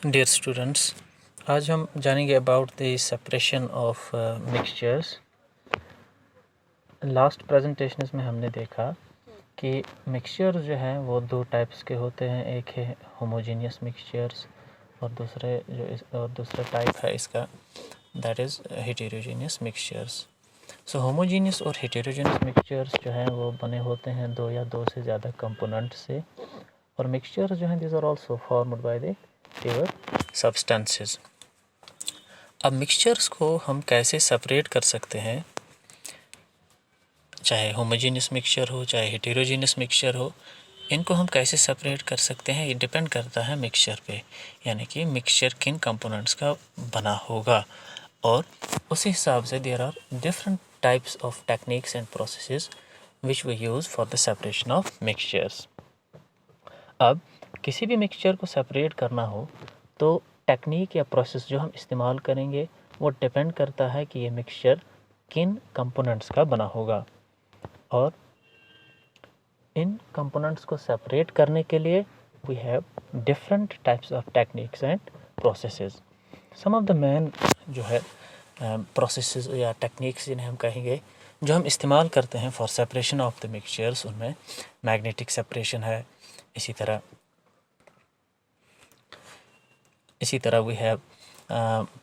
Dear students, आज हम जानेंगे about the separation of mixtures. Last presentations में हमने देखा कि मिक्सचर जो हैं वो दो टाइप्स के होते हैं। एक है होमोजेनियस मिक्सचर्स और दूसरा टाइप है इसका, that is heterogeneous mixtures. So homogeneous और हेटेरोजेनियस मिक्सचर्स जो हैं वो बने होते हैं दो या दो से ज़्यादा कंपोनेंट से, और मिक्सचर्स जो हैं these are also formed by the pure substances. अब मिक्सचर्स को हम कैसे सेपरेट कर सकते हैं, चाहे होमोजेनियस मिक्सचर हो चाहे हेटेरोजेनियस मिक्सचर हो, इनको हम कैसे सेपरेट कर सकते हैं ये डिपेंड करता है मिक्सचर पे, यानी कि मिक्सचर किन कंपोनेंट्स का बना होगा, और उसी हिसाब से there are different types of techniques and processes which we use for the separation of mixtures. अब किसी भी मिक्सचर को सेपरेट करना हो तो टेक्निक या प्रोसेस जो हम इस्तेमाल करेंगे वो डिपेंड करता है कि ये मिक्सचर किन कंपोनेंट्स का बना होगा, और इन कंपोनेंट्स को सेपरेट करने के लिए we have different types of techniques and processes. Some of the main जो है प्रोसेसेस या टेक्निक्स जिन्हें हम कहेंगे जो हम इस्तेमाल करते हैं for separation of the mixtures, उनमें मैग्नेटिक सेपरेशन है, इसी तरह वी हैव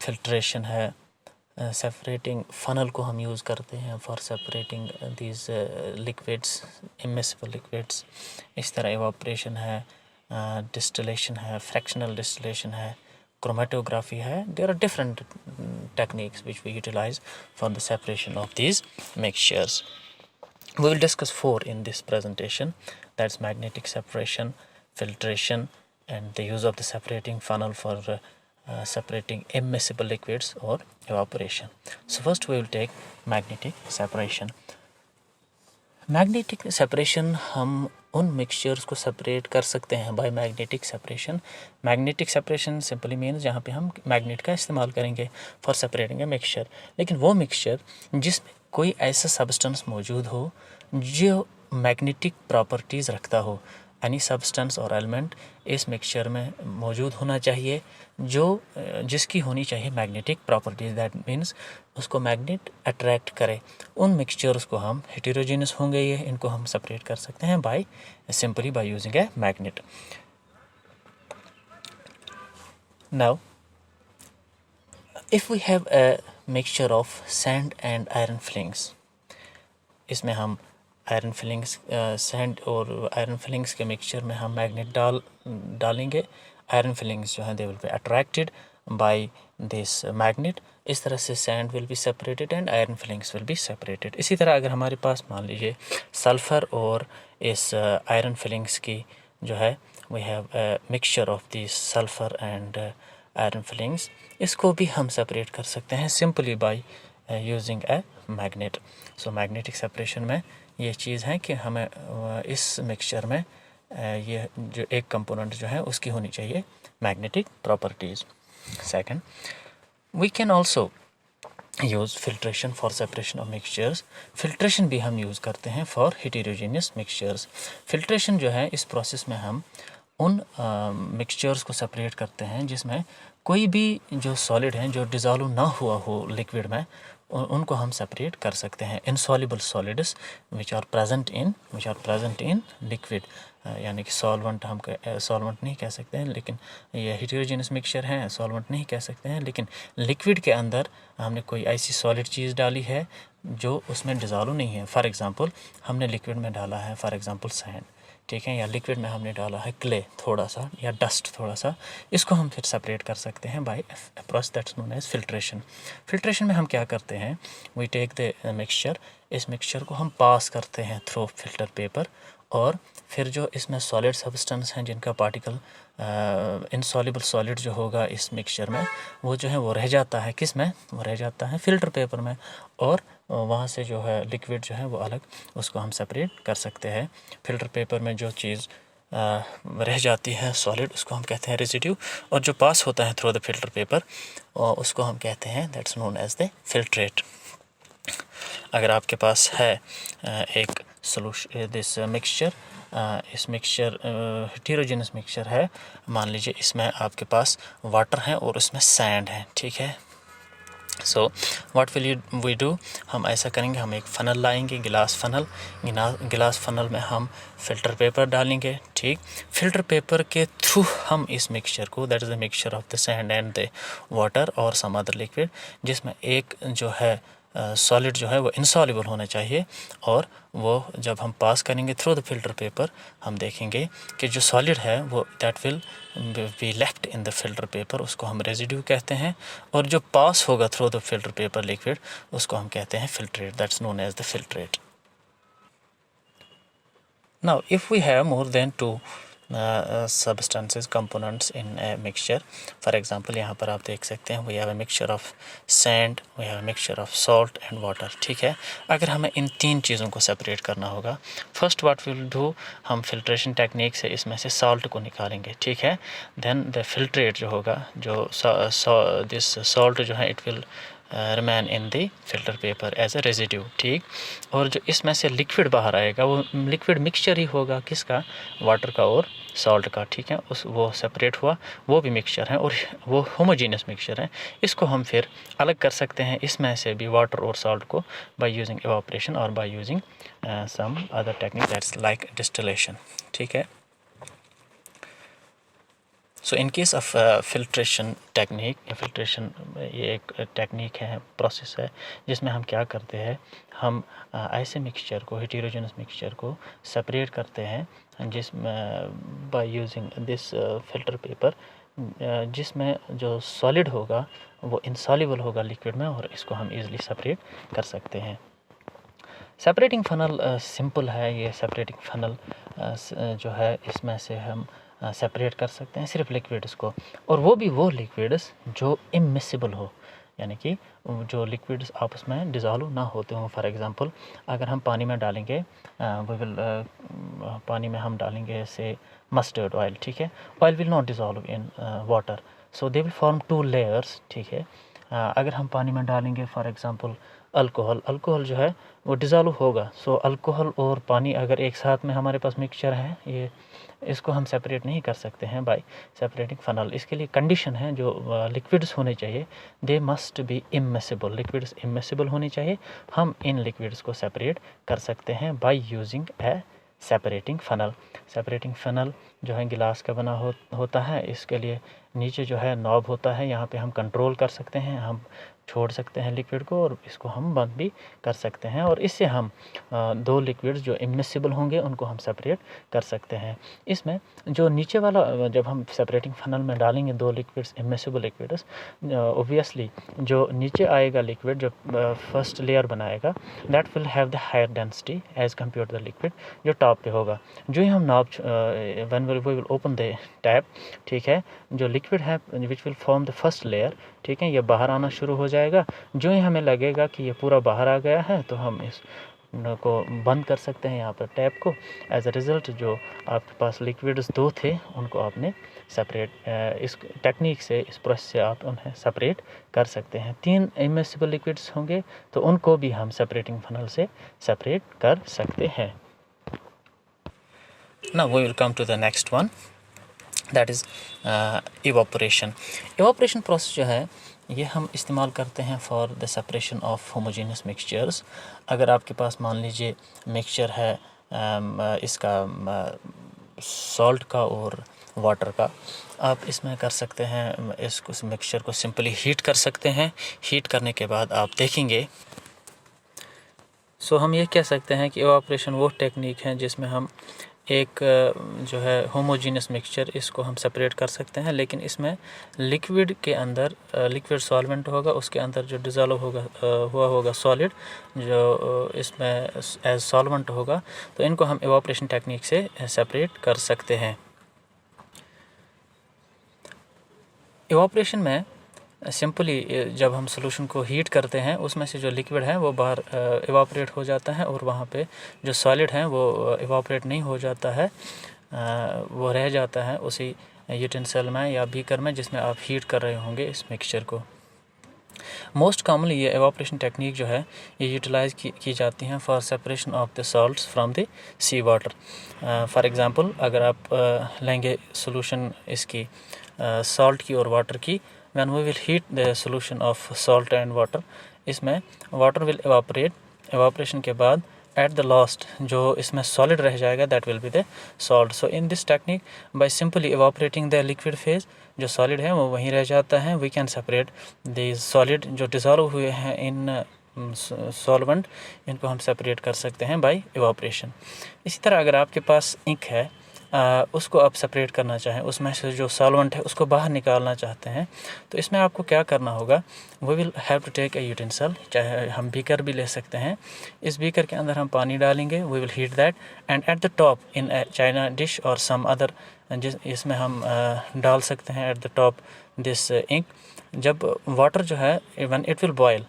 फिल्ट्रेशन है, सेपरेटिंग फनल को हम यूज़ करते हैं for separating these liquids, immiscible liquids. इस तरह एवापोरेशन है, डिस्टिलेशन है, फ्रैक्शनल डिस्टिलेशन है, क्रोमेटोग्राफी है। There are different techniques which we utilize for the separation of these mixtures. We will discuss four in this presentation, that's magnetic separation, filtration, and the use of the separating funnel for separating immiscible liquids or evaporation. So first we will take magnetic separation. Magnetic separation, हम उन mixtures को separate कर सकते हैं by magnetic separation. Magnetic separation simply means जहाँ पे हम magnet का इस्तेमाल करेंगे फॉर सेपरेटिंग ए मिक्सचर, लेकिन वो मिक्सचर जिसमें कोई ऐसा सब्सटेंस मौजूद हो जो मैग्नेटिक प्रॉपर्टीज़ रखता हो, एनी सब्सटेंस और एलिमेंट इस मिक्सचर में मौजूद होना चाहिए जो जिसकी होनी चाहिए मैग्नेटिक प्रॉपर्टीज़, दैट मीन्स उसको मैग्नेट अट्रैक्ट करे. उन मिक्सचर्स को हम हेटेरोजेनस होंगे, ये इनको हम सेपरेट कर सकते हैं by simply by using a magnet. Now if we have a mixture of sand and iron filings, इसमें हम आयरन फिलिंग्स, सैंड और आयरन फिलिंग्स के मिक्सचर में हम मैग्नेट डालेंगे. आयरन फिलिंग्स जो हैं they will be attracted by this magnet. इस तरह से sand will be separated and iron filings will be separated. इसी तरह अगर हमारे पास मान लीजिए सल्फ़र और इस आयरन फिलिंग्स की जो है we have a mixture of this sulphur and iron filings, इसको भी हम सेपरेट कर सकते हैं simply by using a magnet. So magnetic separation में ये चीज़ है कि हमें इस मिक्सचर में ये जो एक कंपोनेंट जो है उसकी होनी चाहिए magnetic properties. Second, we can also use filtration for separation of mixtures. Filtration भी हम यूज़ करते हैं फॉर हेटेरोजेनियस मिक्सचर्स. फिल्ट्रेशन जो है, इस प्रोसेस में हम उन मिक्सचर्स को सेपरेट करते हैं जिसमें कोई भी जो सॉलिड हैं जो डिज़ोल्व ना हुआ हो लिक्विड में, उनको हम सेपरेट कर सकते हैं. Insoluble solids which are present in liquid, यानी कि सॉल्वेंट, हम सॉल्वेंट नहीं कह सकते हैं, लेकिन ये हेटेरोजेनस मिक्सचर हैं, सॉल्वेंट नहीं कह सकते हैं, लेकिन लिक्विड के अंदर हमने कोई ऐसी सॉलिड चीज़ डाली है जो उसमें डिज़ोल्व नहीं है. फॉर एग्ज़ाम्पल हमने लिक्विड में डाला है फॉर एग्ज़ाम्पल सैंड, ठीक है, या लिक्विड में हमने डाला है क्ले थोड़ा सा या डस्ट थोड़ा सा, इसको हम फिर सेपरेट कर सकते हैं by a process that's known as filtration. Filtration में हम क्या करते हैं, वी टेक द मिक्सचर, इस मिक्सचर को हम पास करते हैं थ्रू फिल्टर पेपर, और फिर जो इसमें सॉलिड सब्सटेंस हैं जिनका पार्टिकल इनसॉल्युबल सॉलिड जो होगा इस मिक्सचर में, वो जो है वो रह जाता है किस में, वो रह जाता है फिल्टर पेपर में, और वहाँ से जो है लिक्विड जो है वो अलग, उसको हम सेपरेट कर सकते हैं. फिल्टर पेपर में जो चीज़ रह जाती है सॉलिड, उसको हम कहते हैं रेजिड्यू, और जो पास होता है थ्रू द फिल्टर पेपर उसको हम कहते हैं that's known as the filtrate. अगर आपके पास है एक solution, this mixture, इस मिक्सचर हेटेरोजेनस मिक्सचर है, मान लीजिए इसमें आपके पास वाटर है और इसमें सैंड है, ठीक है। So what will we do, हम ऐसा करेंगे, हम एक फ़नल लाएंगे, गिलास फ़नल में हम फ़िल्टर पेपर डालेंगे, ठीक। फ़िल्टर पेपर के थ्रू हम इस मिक्सचर को, that is the mixture of the sand and the water और सम अदर लिक्विड, जिसमें एक जो है सॉलिड जो है वो इनसॉल्युबल होना चाहिए, और वो जब हम पास करेंगे थ्रू द फ़िल्टर पेपर, हम देखेंगे कि जो सॉलिड है वो that will be left in the filter paper, उसको हम रेजिड्यू कहते हैं, और जो पास होगा through the filter paper liquid उसको हम कहते हैं filtrate, that's known as the filtrate. Now, if we have more than two substances components in a mixture, for example यहाँ पर आप देख सकते हैं we have a mixture of sand, we have a mixture of salt and water, ठीक है। अगर हमें इन तीन चीज़ों को सेपरेट करना होगा, first what we will do, हम फिल्ट्रेशन टेक्निक से इसमें से सॉल्ट को निकालेंगे, ठीक है। देन द फिल्ट्रेट जो होगा, जो दिस सॉल्ट जो है it will remain in the filter paper as a residue, ठीक। और जो इसमें से लिक्विड बाहर आएगा वो लिक्विड मिक्सचर ही होगा, किसका, वाटर का और सॉल्ट का, ठीक है। वो सेपरेट हुआ, वो भी मिक्सचर है और वो होमोजीनियस मिक्सचर है। इसको हम फिर अलग कर सकते हैं इसमें से भी वाटर और सॉल्ट को बाय यूजिंग इवापोरेशन और by using some other technique that's like distillation, ठीक है। So in case of filtration technique, filtration ये एक टेक्निक है, प्रोसेस है, जिसमें हम क्या करते हैं, हम ऐसे मिक्सचर को, हेटेरोजेनस मिक्सचर को सेपरेट करते हैं जिसमें by using this filter paper, जिसमें जो सॉलिड होगा वो इनसॉल्युबल होगा लिक्विड में, और इसको हम इजीली सेपरेट कर सकते हैं। सेपरेटिंग फ़नल सिंपल है, ये सेपरेटिंग फ़नल जो है इसमें से हम सेपरेट कर सकते हैं सिर्फ लिक्विड्स को, और वो भी वो लिक्विड्स जो इमिसिबल हो, यानी कि जो लिक्विड्स आपस में डिज़ोल्व ना होते हों। फॉर एग्ज़ाम्पल अगर हम पानी में डालेंगे, पानी में हम डालेंगे से मस्टर्ड ऑयल, ठीक है, oil will not dissolve in water, so they will form two layers, ठीक है। अगर हम पानी में डालेंगे फॉर एग्ज़ाम्पल अल्कोहल जो है वो डिज़ोल्व होगा, सो अल्कोहल और पानी अगर एक साथ में हमारे पास मिक्सचर है, ये इसको हम सेपरेट नहीं कर सकते हैं बाय सेपरेटिंग फ़नल। इसके लिए कंडीशन है, जो लिक्विड्स होने चाहिए they must be immiscible, liquids immiscible होने चाहिए, हम इन लिक्विड्स को सेपरेट कर सकते हैं बाय यूजिंग ए सेपरेटिंग फ़नल। सेपरेटिंग फ़नल जो है गिलास का बना होता है, इसके लिए नीचे जो है नॉब होता है, यहाँ पे हम कंट्रोल कर सकते हैं, हम छोड़ सकते हैं लिक्विड को और इसको हम बंद भी कर सकते हैं, और इससे हम दो लिक्विड्स जो इमिसिबल होंगे उनको हम सेपरेट कर सकते हैं। इसमें जो नीचे वाला, जब हम सेपरेटिंग फ़नल में डालेंगे दो लिक्विड्स, इमिसिबल लिक्विड्स, ऑब्वियसली जो नीचे आएगा लिक्विड, जो फर्स्ट लेयर बनाएगा, that will have the higher density as compare to the liquid जो टॉप पे होगा। जो ही हम knob when we will open the tap, ठीक है, जो लिक्विड है which will form the first layer, ठीक है, ये बाहर आना शुरू हो जाएगा। जो ही हमें लगेगा कि ये पूरा बाहर आ गया है तो हम इस को बंद कर सकते हैं यहाँ पर टैप को। एज अ रिज़ल्ट जो आपके पास लिक्विड्स दो थे उनको आपने सेपरेट, इस टेक्निक से, इस प्रोसेस से आप उन्हें सेपरेट कर सकते हैं। तीन इमिसिबल लिक्विड्स होंगे तो उनको भी हम सेपरेटिंग फ़नल से सेपरेट कर सकते हैं। Now we will come to the next one, that is evaporation. Evaporation process जो है ये हम इस्तेमाल करते हैं for the separation of homogeneous mixtures. अगर आपके पास मान लीजिए मिक्सचर है इसका सॉल्ट का और वाटर का, आप इसमें कर सकते हैं, इस मिक्सचर को सिंपली हीट कर सकते हैं। हीट करने के बाद आप देखेंगे, सो हम ये कह सकते हैं कि इवापोरेशन वो टेक्निक है जिसमें हम एक जो है होमोजीनियस मिक्सचर, इसको हम सेपरेट कर सकते हैं, लेकिन इसमें लिक्विड के अंदर लिक्विड सॉल्वेंट होगा, उसके अंदर जो डिज़ोल्व हुआ होगा सॉलिड, जो इसमें एज सॉल्वेंट होगा, तो इनको हम इवापोरेशन टेक्निक से सेपरेट कर सकते हैं। इवापोरेशन में सिंपली जब हम सोल्यूशन को हीट करते हैं उसमें से जो लिक्विड है वो बाहर इवापोरेट हो जाता है, और वहाँ पे जो सॉलिड है वो इवापोरेट नहीं हो जाता है, वो रह जाता है उसी यूटेंसिल में या बीकर में जिसमें आप हीट कर रहे होंगे इस मिक्सचर को। मोस्ट कॉमनली ये एवापोरेशन टेक्निक जो है ये यूटिलाइज़ की जाती हैं for separation of the salts from the sea water. For example अगर आप लेंगे सोल्यूशन इसकी सॉल्ट की और वाटर की, when we will heat the solution of salt and water, इसमें वाटर विल एवापोरेट, एवापोरेशन के बाद एट द लास्ट जो इसमें सॉलिड रह जाएगा that will be the salt. So in this technique by simply evaporating the liquid phase, जो solid है वो वहीं रह जाता है। We can separate the solid जो डिज़ोल्व हुए हैं इन सॉल्वेंट, इनको हम सेपरेट कर सकते हैं बाय एवापोरेशन। इसी तरह अगर आपके पास इंक है, उसको आप सेपरेट करना चाहें, उसमें से जो सॉल्वेंट है उसको बाहर निकालना चाहते हैं, तो इसमें आपको क्या करना होगा, we will have to take a utensil, चाहे हम बीकर भी ले सकते हैं। इस बीकर के अंदर हम पानी डालेंगे, we will heat that and at the top in china dish और सम अदर, इसमें हम डाल सकते हैं at the top this ink. जब वाटर जो है when it will boil,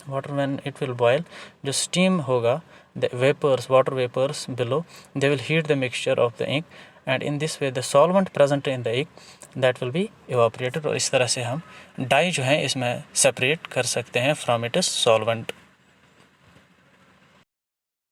when it will boil, जो स्टीम होगा, the vapors, water vapors below, they will heat the mixture of the ink, and in this way the solvent present in the ink that will be evaporated। और इस तरह से हम die जो है इसमें सेपरेट कर सकते हैं फ्रॉम इट इज सॉल्वेंट।